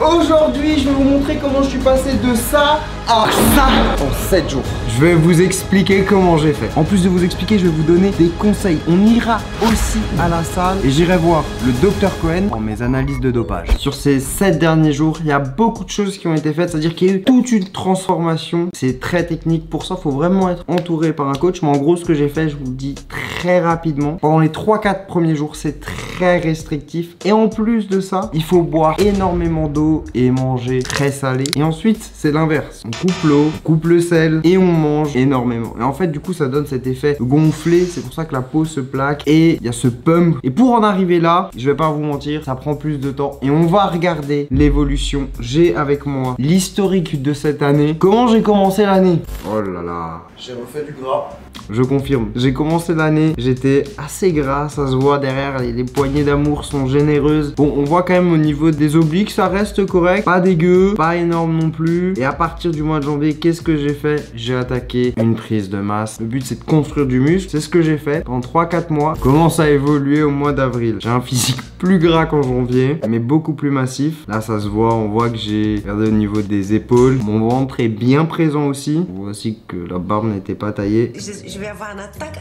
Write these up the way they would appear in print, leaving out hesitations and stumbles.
Aujourd'hui, je vais vous montrer comment je suis passé de ça à ça en 7 jours. Je vais vous expliquer comment j'ai fait. En plus de vous expliquer, je vais vous donner des conseils. On ira aussi à la salle et j'irai voir le Dr Cohen pour mes analyses de dopage. Sur ces 7 derniers jours, il y a beaucoup de choses qui ont été faites, c'est-à-dire qu'il y a eu toute une transformation. C'est très technique. Pour ça, il faut vraiment être entouré par un coach. Mais en gros, ce que j'ai fait, je vous le dis très rapidement. Pendant les 3-4 premiers jours, c'est très restrictif. Et en plus de ça, il faut boire énormément d'eau et manger très salé. Et ensuite, c'est l'inverse. On coupe l'eau, on coupe le sel et on mange énormément. Et en fait, du coup, ça donne cet effet gonflé. C'est pour ça que la peau se plaque et il y a ce pump. Et pour en arriver là, je vais pas vous mentir, ça prend plus de temps. Et on va regarder l'évolution. J'ai avec moi l'historique de cette année. Comment j'ai commencé l'année? Oh là là. J'ai refait du gras. Je confirme. J'ai commencé l'année, j'étais assez gras, ça se voit derrière, les poignées d'amour sont généreuses. Bon, on voit quand même au niveau des obliques, ça reste correct. Pas dégueu, pas énorme non plus. Et à partir du mois de janvier, qu'est-ce que j'ai fait? J'ai attaqué une prise de masse. Le but, c'est de construire du muscle. C'est ce que j'ai fait pendant 3-4 mois. Commence à évoluer au mois d'avril. J'ai un physique plus gras qu'en janvier, mais beaucoup plus massif. Là, ça se voit, on voit que j'ai regardé au niveau des épaules. Mon ventre est bien présent aussi. On voit aussi que la barbe n'était pas taillée. Je vais avoir une attaque,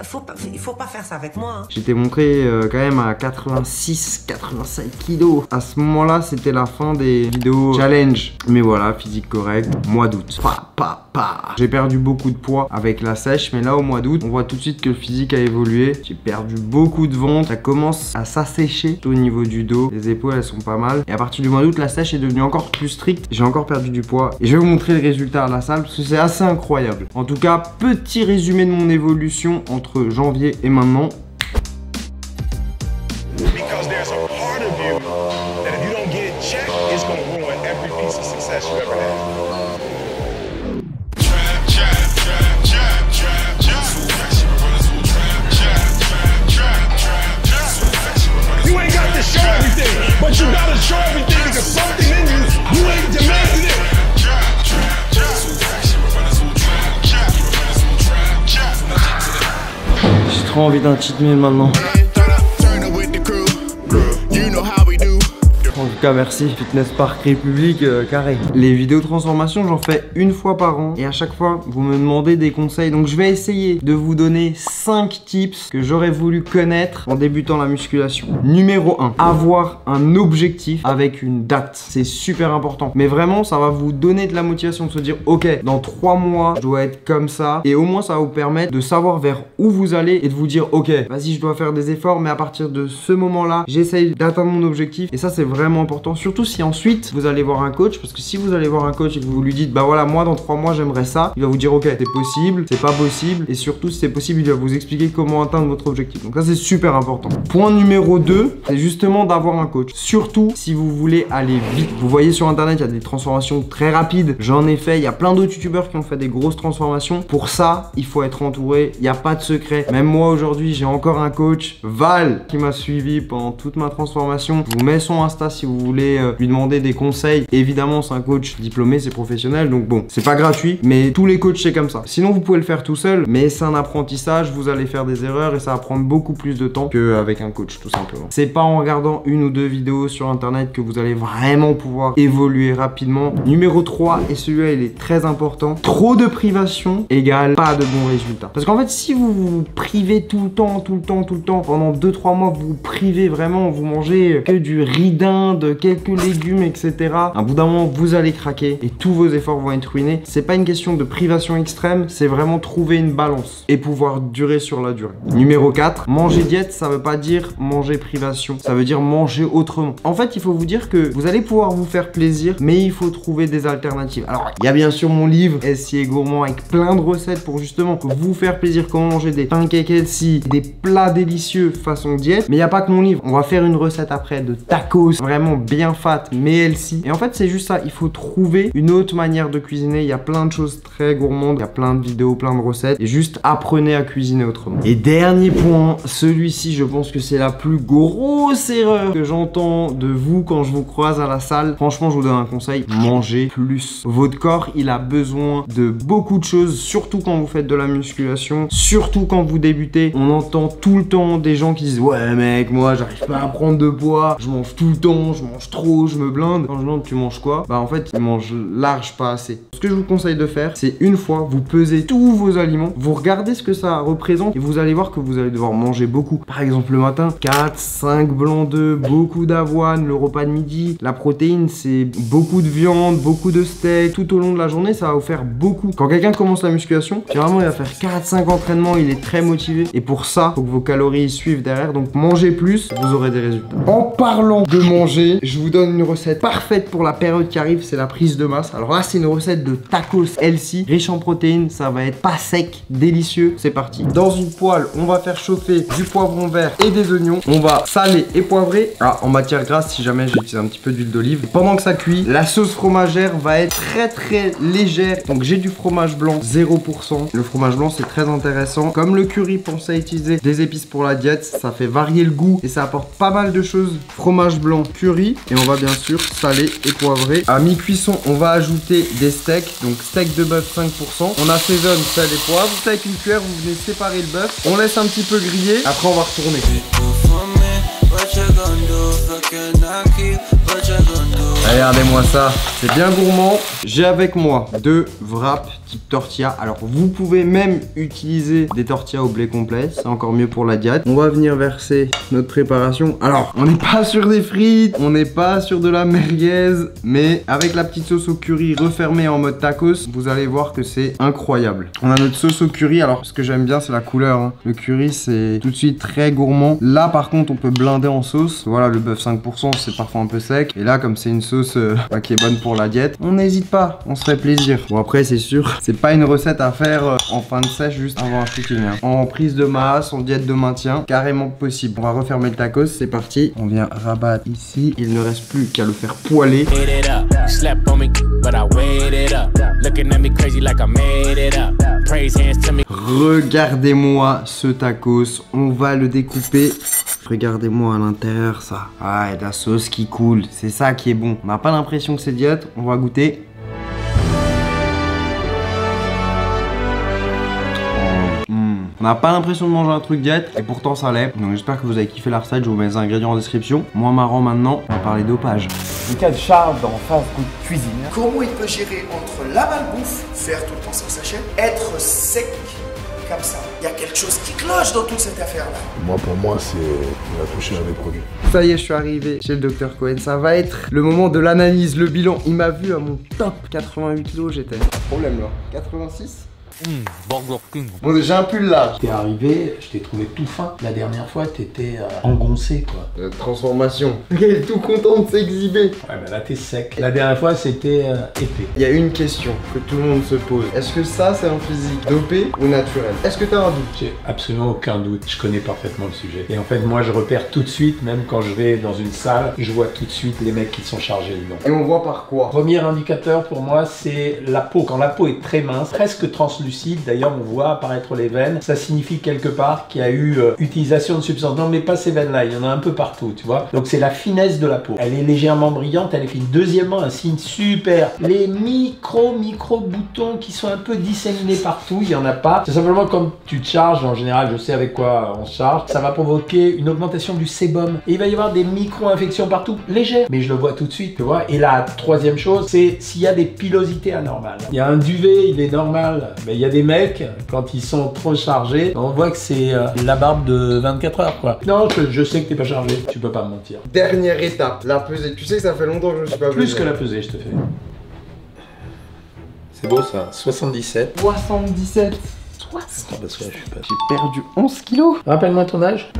il faut pas faire ça avec moi. Hein. J'étais montré quand même à 86-87 kilos. À ce moment-là, c'était la fin des vidéos challenge. Mais voilà, physique correct. Mois d'août. J'ai perdu beaucoup de poids avec la sèche, mais là au mois d'août, on voit tout de suite que le physique a évolué. J'ai perdu beaucoup de ventre. Ça commence à s'assécher au niveau du dos. Les épaules, elles sont pas mal. Et à partir du mois d'août, la sèche est devenue encore plus stricte. J'ai encore perdu du poids. Et je vais vous montrer le résultat à la salle parce que c'est assez incroyable. En tout cas, petit résumé de mon évolution entre janvier et maintenant. J'ai trop envie d'un cheat meal maintenant. En tout cas, merci. Fitness Park République carré. Les vidéos de transformation, j'en fais une fois par an. Et à chaque fois, vous me demandez des conseils. Donc, je vais essayer de vous donner 5 tips que j'aurais voulu connaître en débutant la musculation. Numéro 1, avoir un objectif avec une date. C'est super important. Mais vraiment, ça va vous donner de la motivation de se dire, ok, dans 3 mois, je dois être comme ça. Et au moins, ça va vous permettre de savoir vers où vous allez et de vous dire, ok, vas-y, je dois faire des efforts. Mais à partir de ce moment-là, j'essaye d'atteindre mon objectif. Et ça, c'est vraiment important, surtout si ensuite vous allez voir un coach, parce que si vous allez voir un coach et que vous lui dites bah voilà, moi dans 3 mois j'aimerais ça, il va vous dire ok, c'est possible, c'est pas possible, et surtout si c'est possible, il va vous expliquer comment atteindre votre objectif. Donc ça, c'est super important. Point numéro 2, c'est justement d'avoir un coach, surtout si vous voulez aller vite. Vous voyez sur internet, il y a des transformations très rapides, j'en ai fait, il y a plein d'autres youtubeurs qui ont fait des grosses transformations. Pour ça, il faut être entouré, il n'y a pas de secret. Même moi aujourd'hui, j'ai encore un coach, Val, qui m'a suivi pendant toute ma transformation. Je vous mets son Insta si vous voulez lui demander des conseils. Évidemment, c'est un coach diplômé, c'est professionnel, donc bon, c'est pas gratuit, mais tous les coachs c'est comme ça. Sinon, vous pouvez le faire tout seul, mais c'est un apprentissage, vous allez faire des erreurs et ça va prendre beaucoup plus de temps qu'avec un coach, tout simplement. C'est pas en regardant une ou deux vidéos sur internet que vous allez vraiment pouvoir évoluer rapidement. Numéro 3, et celui-là il est très important, trop de privation égale pas de bons résultats. Parce qu'en fait, si vous vous privez tout le temps, pendant 2-3 mois, vous vous privez vraiment, vous mangez que du riz d'Inde, quelques légumes, etc. À bout d'un moment, vous allez craquer et tous vos efforts vont être ruinés. C'est pas une question de privation extrême, c'est vraiment trouver une balance et pouvoir durer sur la durée. Numéro 4, manger diète, ça veut pas dire manger privation, ça veut dire manger autrement. En fait, il faut vous dire que vous allez pouvoir vous faire plaisir, mais il faut trouver des alternatives. Alors, il y a bien sûr mon livre SI et gourmand avec plein de recettes pour justement vous faire plaisir, comment manger des pancakes healthy, des plats délicieux façon diète. Mais il n'y a pas que mon livre, on va faire une recette après de tacos vraiment bien fat mais healthy. Et en fait, c'est juste ça, il faut trouver une autre manière de cuisiner. Il y a plein de choses très gourmandes, il y a plein de vidéos, plein de recettes, et juste apprenez à cuisiner autrement. Et dernier point, celui-ci, je pense que c'est la plus grosse erreur que j'entends de vous quand je vous croise à la salle. Franchement, je vous donne un conseil, mangez plus. Votre corps, il a besoin de beaucoup de choses, surtout quand vous faites de la musculation, surtout quand vous débutez. On entend tout le temps des gens qui disent ouais mec, moi j'arrive pas à prendre de poids, je mange tout le temps, je mange trop, je me blinde. Quand je demande tu manges quoi, bah en fait, il mange large, pas assez. Ce que je vous conseille de faire, c'est une fois, vous pesez tous vos aliments, vous regardez ce que ça représente et vous allez voir que vous allez devoir manger beaucoup. Par exemple, le matin, 4, 5 blancs d'œufs, beaucoup d'avoine, le repas de midi. La protéine, c'est beaucoup de viande, beaucoup de steak. Tout au long de la journée, ça va vous faire beaucoup. Quand quelqu'un commence la musculation, généralement, il va faire 4-5 entraînements, il est très motivé. Et pour ça, il faut que vos calories suivent derrière. Donc, mangez plus, vous aurez des résultats. En parlant de manger, je vous donne une recette parfaite pour la période qui arrive, c'est la prise de masse. Alors là, c'est une recette de tacos healthy, riche en protéines, ça va être pas sec, délicieux. C'est parti. Dans une poêle, on va faire chauffer du poivron vert et des oignons. On va saler et poivrer. Ah, en matière grasse, si jamais j'utilise un petit peu d'huile d'olive. Pendant que ça cuit, la sauce fromagère va être très légère. Donc j'ai du fromage blanc 0%. Le fromage blanc, c'est très intéressant. Comme le curry, pensez à utiliser des épices pour la diète. Ça fait varier le goût et ça apporte pas mal de choses. Fromage blanc, curry. Et on va bien sûr saler et poivrer. À mi-cuisson, on va ajouter des steaks. Donc steak de bœuf 5%. On assaisonne sel et poivre. Avec une cuillère, vous venez séparer le bœuf. On laisse un petit peu griller. Après, on va retourner. Regardez-moi ça, c'est bien gourmand. J'ai avec moi 2 wraps type tortilla. Alors vous pouvez même utiliser des tortillas au blé complet, c'est encore mieux pour la diète. On va venir verser notre préparation. Alors on n'est pas sur des frites, on n'est pas sur de la merguez, mais avec la petite sauce au curry refermée en mode tacos, vous allez voir que c'est incroyable. On a notre sauce au curry. Alors ce que j'aime bien, c'est la couleur, hein. Le curry, c'est tout de suite très gourmand. Là par contre, on peut blinder en sauce. Voilà, le bœuf 5%, c'est parfois un peu sec. Et là, comme c'est une sauce qui est bonne pour la diète, on n'hésite pas, on se fait plaisir. Bon après, c'est sûr, c'est pas une recette à faire en fin de sèche juste avant un shooting, hein. En prise de masse, en diète de maintien, carrément possible. On va refermer le tacos, c'est parti. On vient rabattre ici. Il ne reste plus qu'à le faire poêler. Regardez-moi ce tacos, on va le découper. Regardez-moi à l'intérieur ça. Ah, et de la sauce qui coule, c'est ça qui est bon. On n'a pas l'impression que c'est diète, on va goûter. On n'a pas l'impression de manger un truc diète et pourtant ça l'est. Donc j'espère que vous avez kiffé la recette, je vous mets les ingrédients en description. Moins marrant maintenant, on va parler dopage. Le cas de Charles dans Fast Good Cuisine. Comment il peut gérer entre la malbouffe, faire tout le temps sans sachet, être sec comme ça? Il y a quelque chose qui cloche dans toute cette affaire-là. Moi, pour moi, c'est on a touché à mes produits. Ça y est, je suis arrivé chez le docteur Cohen. Ça va être le moment de l'analyse, le bilan. Il m'a vu à mon top 88 kg, j'étais. Problème là. 86. Bon, j'ai un pull large. T'es arrivé, je t'ai trouvé tout fin. La dernière fois, t'étais engoncé, quoi. Transformation. Il est tout content de s'exhiber. Ouais, bah là, t'es sec. La dernière fois, c'était épais. Il y a une question que tout le monde se pose. Est-ce que ça, c'est un physique dopé ou naturel? Est-ce que t'as un doute? J'ai absolument aucun doute. Je connais parfaitement le sujet. Et en fait, moi, je repère tout de suite, même quand je vais dans une salle, je vois tout de suite les mecs qui sont chargés dedans. Et on voit par quoi? Premier indicateur pour moi, c'est la peau. Quand la peau est très mince, presque translucide, d'ailleurs on voit apparaître les veines, ça signifie quelque part qu'il y a eu utilisation de substances. Non mais pas ces veines là, il y en a un peu partout, tu vois. Donc c'est la finesse de la peau. Elle est légèrement brillante, elle est fine. Deuxièmement, un signe super, les micro boutons qui sont un peu disséminés partout, il n'y en a pas. C'est simplement comme tu te charges, en général je sais avec quoi on se charge, ça va provoquer une augmentation du sébum. Et il va y avoir des micro-infections partout, légères, mais je le vois tout de suite, tu vois. Et la troisième chose, c'est s'il y a des pilosités anormales. Il y a un duvet, il est normal, mais il y a des mecs, quand ils sont trop chargés, on voit que c'est la barbe de 24 heures, quoi. Non, je sais que t'es pas chargé, tu peux pas me mentir. Dernière étape, la pesée. Tu sais que ça fait longtemps que je me suis pas pesé. Plus que la pesée, je te fais. C'est beau ça, 77. 77. Ah bah ça, je suis pas... J'ai perdu 11 kilos. Rappelle-moi ton âge.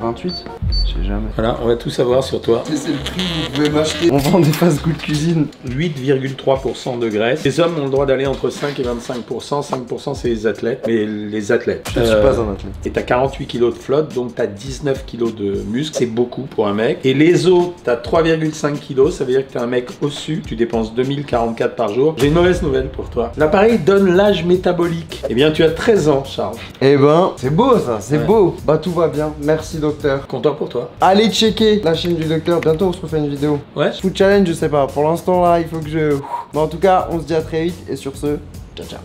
28. Je sais jamais. Voilà, on va tout savoir sur toi. C'est le prix, vous pouvez m'acheter. On vend des Fast Good Cuisine. 8,3% de graisse. Les hommes ont le droit d'aller entre 5 et 25%. 5% c'est les athlètes. Mais les athlètes. Je ne suis pas un athlète. Et t'as 48 kg de flotte, donc t'as 19 kg de muscle. C'est beaucoup pour un mec. Et les os, t'as 3,5 kg. Ça veut dire que t'es un mec ossu. Tu dépenses 2044 par jour. J'ai une mauvaise nouvelle pour toi. L'appareil donne l'âge métabolique. Eh bien, tu as 13 ans, Charles. Eh ben, c'est beau ça, c'est beau. Bah, tout va bien. Merci, docteur. Content pour toi. Allez checker la chaîne du docteur. Bientôt, on se refait une vidéo. Ouais. Food challenge, je sais pas. Pour l'instant, là, il faut que je... Bon, en tout cas, on se dit à très vite. Et sur ce, ciao, ciao.